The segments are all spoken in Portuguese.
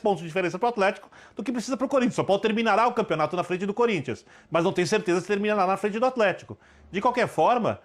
pontos de diferença para o Atlético do que precisa para o Corinthians. O São Paulo terminará o campeonato na frente do Corinthians, mas não tenho certeza se terminará na frente do Atlético. De qualquer forma,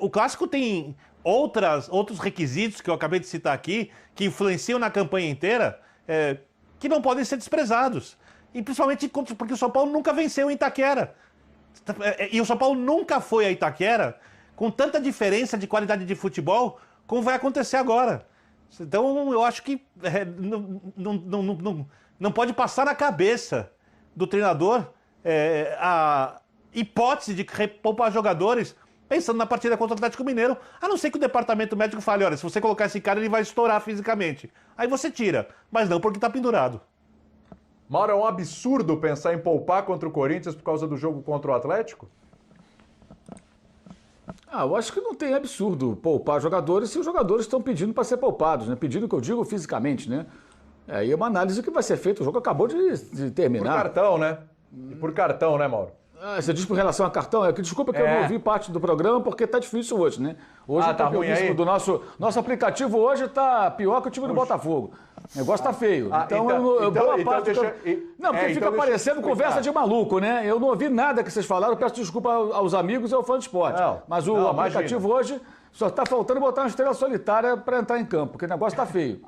o Clássico tem outros requisitos que eu acabei de citar aqui, que influenciam na campanha inteira, que não podem ser desprezados. E principalmente porque o São Paulo nunca venceu em Itaquera. E o São Paulo nunca foi a Itaquera com tanta diferença de qualidade de futebol como vai acontecer agora. Então eu acho que não pode passar na cabeça do treinador a hipótese de poupar jogadores pensando na partida contra o Atlético Mineiro, a não ser que o departamento médico fale, olha, se você colocar esse cara ele vai estourar fisicamente. Aí você tira, mas não porque está pendurado. Mauro, é um absurdo pensar em poupar contra o Corinthians por causa do jogo contra o Atlético? Eu acho que não tem absurdo poupar jogadores se os jogadores estão pedindo para ser poupados, né? Pedindo que eu digo fisicamente, né? Aí é uma análise que vai ser feita, o jogo acabou de terminar. Por cartão, né? E por cartão, né, Mauro? Você diz com relação a cartão? Desculpa que eu não ouvi parte do programa porque tá difícil hoje, né? Hoje tá ruim aí? do nosso aplicativo hoje tá pior que o time do Botafogo. O negócio tá feio. Porque fica parecendo conversa de maluco, né? Eu não ouvi nada que vocês falaram, peço desculpa aos amigos e ao fã de esporte. Mas o aplicativo hoje só tá faltando botar uma estrela solitária para entrar em campo, porque o negócio tá feio.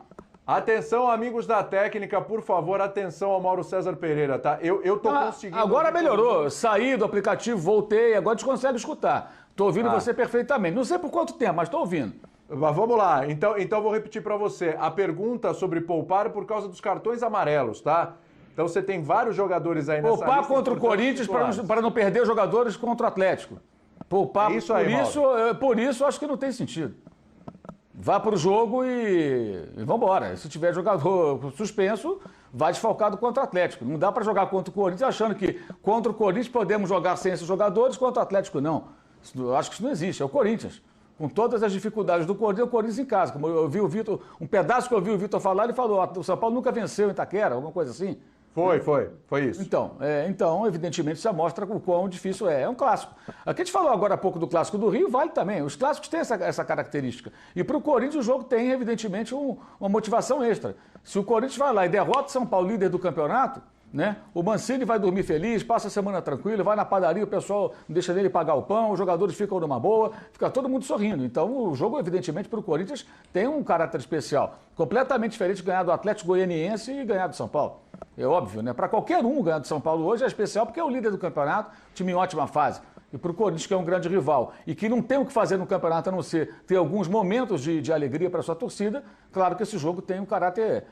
Atenção, amigos da técnica, por favor, atenção ao Mauro César Pereira, tá? Eu tô conseguindo... Agora melhorou, saí do aplicativo, voltei, agora a gente consegue escutar. Tô ouvindo você perfeitamente. Não sei por quanto tempo, mas tô ouvindo. Mas vamos lá, então vou repetir para você. A pergunta sobre poupar é por causa dos cartões amarelos, tá? Então você tem vários jogadores aí nessa lista. Poupar contra o Corinthians para não perder jogadores contra o Atlético. Poupar por isso acho que não tem sentido. Vá para o jogo e vamos embora. Se tiver jogador suspenso, vai desfalcado contra o Atlético. Não dá para jogar contra o Corinthians achando que contra o Corinthians podemos jogar sem esses jogadores, contra o Atlético não. Eu acho que isso não existe, é o Corinthians. Com todas as dificuldades do Corinthians, é o Corinthians em casa. Como eu vi o Vitor, um pedaço que eu vi o Vitor falar, ele falou, o São Paulo nunca venceu em Itaquera, alguma coisa assim. Foi isso. Então, evidentemente, isso mostra o quão difícil é. É um clássico. Aqui a gente falou agora há pouco do clássico do Rio, vale também. Os clássicos têm essa característica. E para o Corinthians o jogo tem, evidentemente, uma motivação extra. Se o Corinthians vai lá e derrota o São Paulo, líder do campeonato, né? O Mancini vai dormir feliz, passa a semana tranquilo, vai na padaria, o pessoal não deixa dele pagar o pão, os jogadores ficam numa boa, fica todo mundo sorrindo. Então o jogo, evidentemente, para o Corinthians tem um caráter especial. Completamente diferente de ganhar do Atlético Goianiense e ganhar do São Paulo. É óbvio, né? Para qualquer um ganhar do São Paulo hoje é especial porque é o líder do campeonato, time em ótima fase. E para o Corinthians, que é um grande rival e que não tem o que fazer no campeonato a não ser ter alguns momentos de alegria para a sua torcida, claro que esse jogo tem um caráter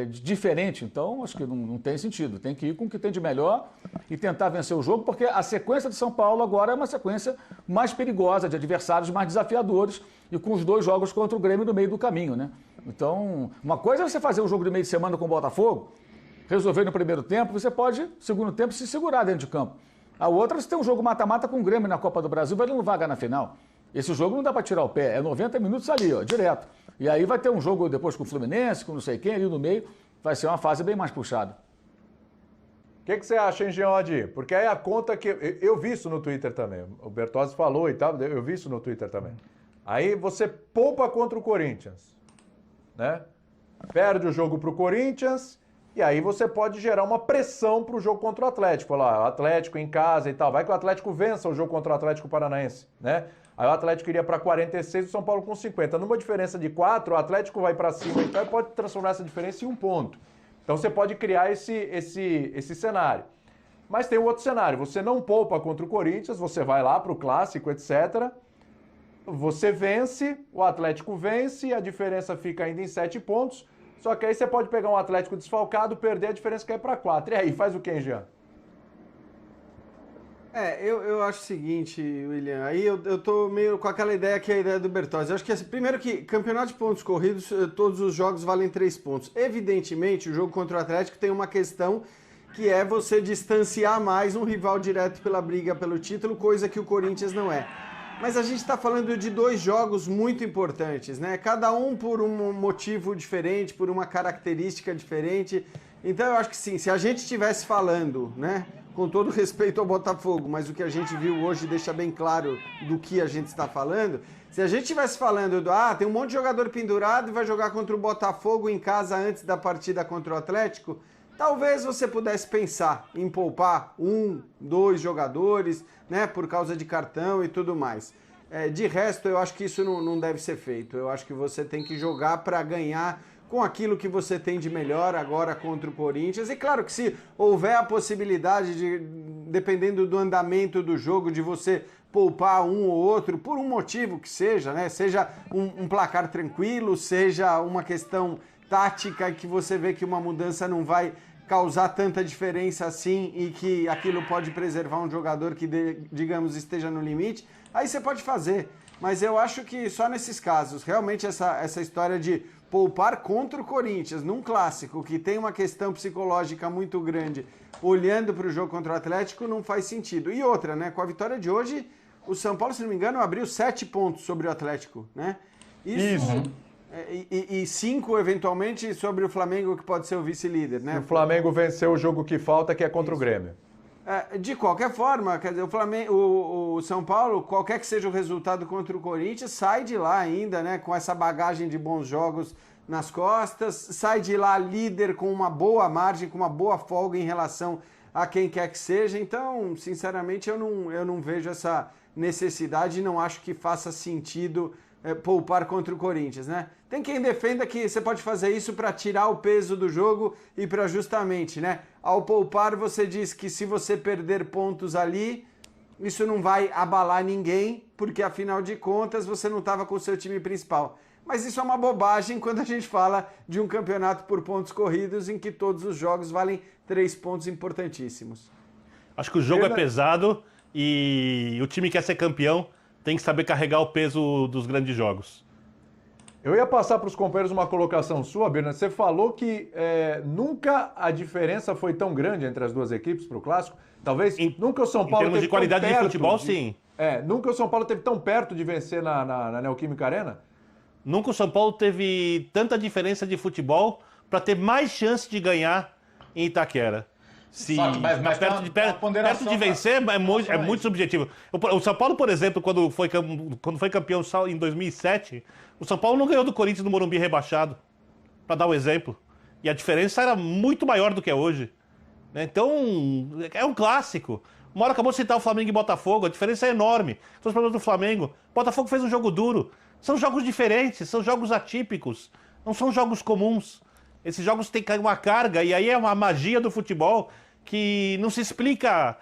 diferente. Então, acho que não tem sentido. Tem que ir com o que tem de melhor e tentar vencer o jogo, porque a sequência de São Paulo agora é uma sequência mais perigosa, de adversários mais desafiadores e com os 2 jogos contra o Grêmio no meio do caminho, né? Então, uma coisa é você fazer um jogo de meio de semana com o Botafogo, resolver no primeiro tempo, você pode, no segundo tempo, se segurar dentro de campo. A outra, você tem um jogo mata-mata com o Grêmio na Copa do Brasil, vai não vaga na final. Esse jogo não dá para tirar o pé, é 90 minutos ali, ó, direto. E aí vai ter um jogo depois com o Fluminense, com não sei quem, ali no meio, vai ser uma fase bem mais puxada. O que você acha, hein, Geode? Porque aí a conta que... Eu vi isso no Twitter também, o Bertozzi falou e tal, eu vi isso no Twitter também. Aí você poupa contra o Corinthians, né? Perde o jogo para o Corinthians... E aí você pode gerar uma pressão para o jogo contra o Atlético. Olha lá, o Atlético em casa e tal. Vai que o Atlético vença o jogo contra o Atlético Paranaense, né? Aí o Atlético iria para 46 e o São Paulo com 50. Numa diferença de 4, o Atlético vai para cima e tal, e pode transformar essa diferença em 1 ponto. Então você pode criar esse cenário. Mas tem um outro cenário. Você não poupa contra o Corinthians, você vai lá para o Clássico, etc. Você vence, o Atlético vence, a diferença fica ainda em 7 pontos. Só que aí você pode pegar um Atlético desfalcado, perder, a diferença cai para 4. E aí, faz o quê, hein, Jean? Eu acho o seguinte, William, aí eu tô meio com aquela ideia que é a ideia do Bertozzi. Eu acho que, assim, primeiro que campeonato de pontos corridos, todos os jogos valem 3 pontos. Evidentemente, o jogo contra o Atlético tem uma questão que é você distanciar mais um rival direto pela briga pelo título, coisa que o Corinthians não é. Mas a gente está falando de 2 jogos muito importantes, né? Cada um por um motivo diferente, por uma característica diferente. Então eu acho que sim, se a gente estivesse falando, né, com todo respeito ao Botafogo, mas o que a gente viu hoje deixa bem claro do que a gente está falando. Se a gente estivesse falando tem um monte de jogador pendurado e vai jogar contra o Botafogo em casa antes da partida contra o Atlético, talvez você pudesse pensar em poupar 1, 2 jogadores, né, por causa de cartão e tudo mais. De resto, eu acho que isso não deve ser feito. Eu acho que você tem que jogar para ganhar com aquilo que você tem de melhor agora contra o Corinthians. E claro que se houver a possibilidade de, dependendo do andamento do jogo, de você poupar um ou outro, por um motivo que seja, né? Seja um placar tranquilo, seja uma questão tática que você vê que uma mudança não vai causar tanta diferença assim e que aquilo pode preservar um jogador que, digamos, esteja no limite, aí você pode fazer. Mas eu acho que só nesses casos, realmente essa história de poupar contra o Corinthians, num clássico que tem uma questão psicológica muito grande, olhando para o jogo contra o Atlético, não faz sentido. E outra, né? Com a vitória de hoje, o São Paulo, se não me engano, abriu 7 pontos sobre o Atlético, né? Isso. E 5, eventualmente, sobre o Flamengo, que pode ser o vice-líder, né? O Flamengo venceu o jogo que falta, que é contra o Grêmio. De qualquer forma, quer dizer, o São Paulo, qualquer que seja o resultado contra o Corinthians, sai de lá ainda, né, com essa bagagem de bons jogos nas costas, sai de lá líder com uma boa margem, com uma boa folga em relação a quem quer que seja. Então, sinceramente, eu não vejo essa necessidade e não acho que faça sentido poupar contra o Corinthians, né? Tem quem defenda que você pode fazer isso para tirar o peso do jogo e para justamente, né? Ao poupar, você diz que se você perder pontos ali, isso não vai abalar ninguém, porque afinal de contas você não estava com o seu time principal. Mas isso é uma bobagem quando a gente fala de um campeonato por pontos corridos em que todos os jogos valem 3 pontos importantíssimos. Acho que o jogo é pesado e o time que quer ser campeão tem que saber carregar o peso dos grandes jogos. Eu ia passar para os companheiros uma colocação sua, Birna. Você falou que nunca a diferença foi tão grande entre as duas equipes para o Clássico. Talvez nunca o São Paulo... Em termos de qualidade de futebol, sim. Nunca o São Paulo teve tão perto de vencer na Neoquímica Arena? Nunca o São Paulo teve tanta diferença de futebol para ter mais chance de ganhar em Itaquera. Mas perto de vencer é muito subjetivo. O São Paulo, por exemplo, quando foi campeão em 2007, o São Paulo não ganhou do Corinthians no Morumbi rebaixado, para dar um exemplo. E a diferença era muito maior do que é hoje. Então, é um clássico. Uma hora acabou de citar o Flamengo e Botafogo, a diferença é enorme. São os problemas do Flamengo. O Botafogo fez um jogo duro. São jogos diferentes, são jogos atípicos, não são jogos comuns. Esses jogos têm uma carga, e aí é uma magia do futebol que não se explica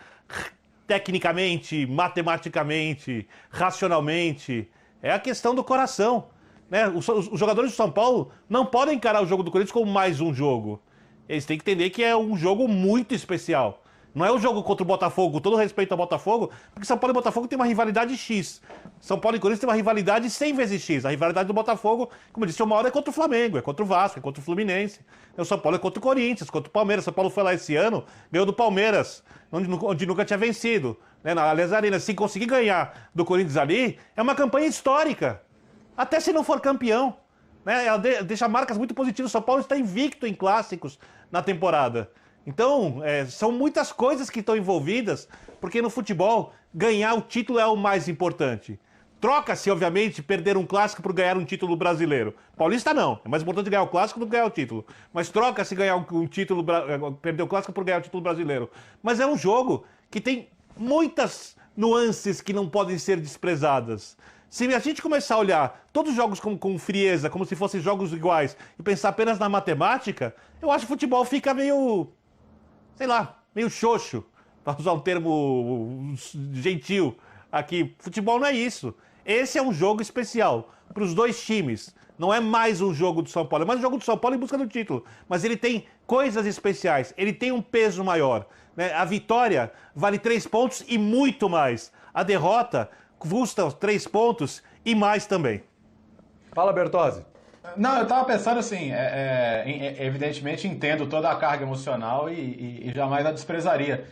tecnicamente, matematicamente, racionalmente. É a questão do coração, né? Os jogadores do São Paulo não podem encarar o jogo do Corinthians como mais um jogo. Eles têm que entender que é um jogo muito especial. Não é o jogo contra o Botafogo, com todo respeito ao Botafogo, porque São Paulo e Botafogo tem uma rivalidade X. São Paulo e Corinthians tem uma rivalidade 100 vezes X. A rivalidade do Botafogo, como eu disse, uma hora é contra o Flamengo, é contra o Vasco, é contra o Fluminense. O São Paulo é contra o Corinthians, contra o Palmeiras. São Paulo foi lá esse ano, ganhou do Palmeiras, onde nunca tinha vencido, né, na Allianz Arena. Se conseguir ganhar do Corinthians ali, é uma campanha histórica. Até se não for campeão, né, ela deixa marcas muito positivas. O São Paulo está invicto em clássicos na temporada. Então, são muitas coisas que estão envolvidas, porque no futebol, ganhar o título é o mais importante. Troca-se, obviamente, perder um clássico por ganhar um título brasileiro. Paulista não, é mais importante ganhar o clássico do que ganhar o título. Mas troca-se ganhar um título, perder o clássico por ganhar o título brasileiro. Mas é um jogo que tem muitas nuances que não podem ser desprezadas. Se a gente começar a olhar todos os jogos com frieza, como se fossem jogos iguais, e pensar apenas na matemática, eu acho que o futebol fica meio... sei lá, meio xoxo, para usar um termo gentil aqui. Futebol não é isso. Esse é um jogo especial para os dois times. Não é mais um jogo do São Paulo, é mais um jogo do São Paulo em busca do título. Mas ele tem coisas especiais, ele tem um peso maior, né? A vitória vale 3 pontos e muito mais. A derrota custa 3 pontos e mais também. Fala, Bertozzi. Não, eu estava pensando assim, evidentemente entendo toda a carga emocional e jamais a desprezaria.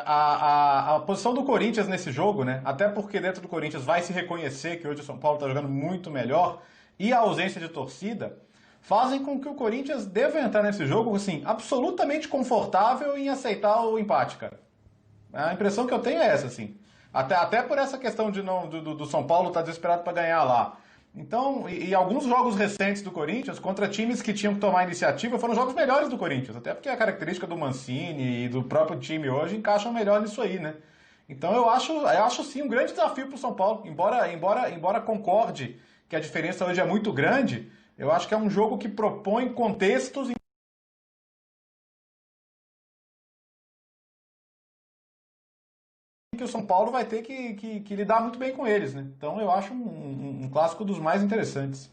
A posição do Corinthians nesse jogo, né? Até porque dentro do Corinthians vai se reconhecer que hoje o São Paulo está jogando muito melhor, e a ausência de torcida fazem com que o Corinthians deva entrar nesse jogo assim, absolutamente confortável em aceitar o empate, cara. A impressão que eu tenho é essa, assim. Até por essa questão de do São Paulo estar desesperado para ganhar lá. Então, e alguns jogos recentes do Corinthians, contra times que tinham que tomar iniciativa, foram jogos melhores do Corinthians. Até porque a característica do Mancini e do próprio time hoje encaixam melhor nisso aí, né? Então eu acho sim um grande desafio para o São Paulo. Embora concorde que a diferença hoje é muito grande, eu acho que é um jogo que propõe contextos em que o São Paulo vai ter que lidar muito bem com eles, né? Então eu acho um clássico dos mais interessantes.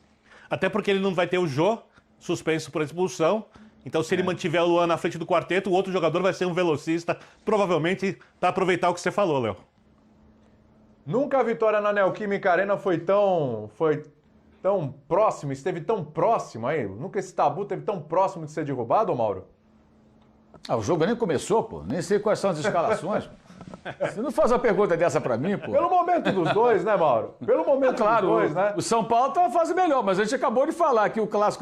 Até porque ele não vai ter o Jô suspenso por expulsão. Então, se ele mantiver o Luan na frente do quarteto, o outro jogador vai ser um velocista, provavelmente para aproveitar o que você falou, Léo. Nunca a vitória na Neoquímica Arena foi tão próximo, esteve tão próximo aí. Nunca esse tabu esteve tão próximo de ser derrubado, Mauro? O jogo nem começou, pô. Nem sei quais são as escalações. Você não faz uma pergunta dessa pra mim, pô. Pelo momento dos dois, né, Mauro? Pelo momento dos dois, né? O São Paulo tá uma fase melhor, mas a gente acabou de falar que o clássico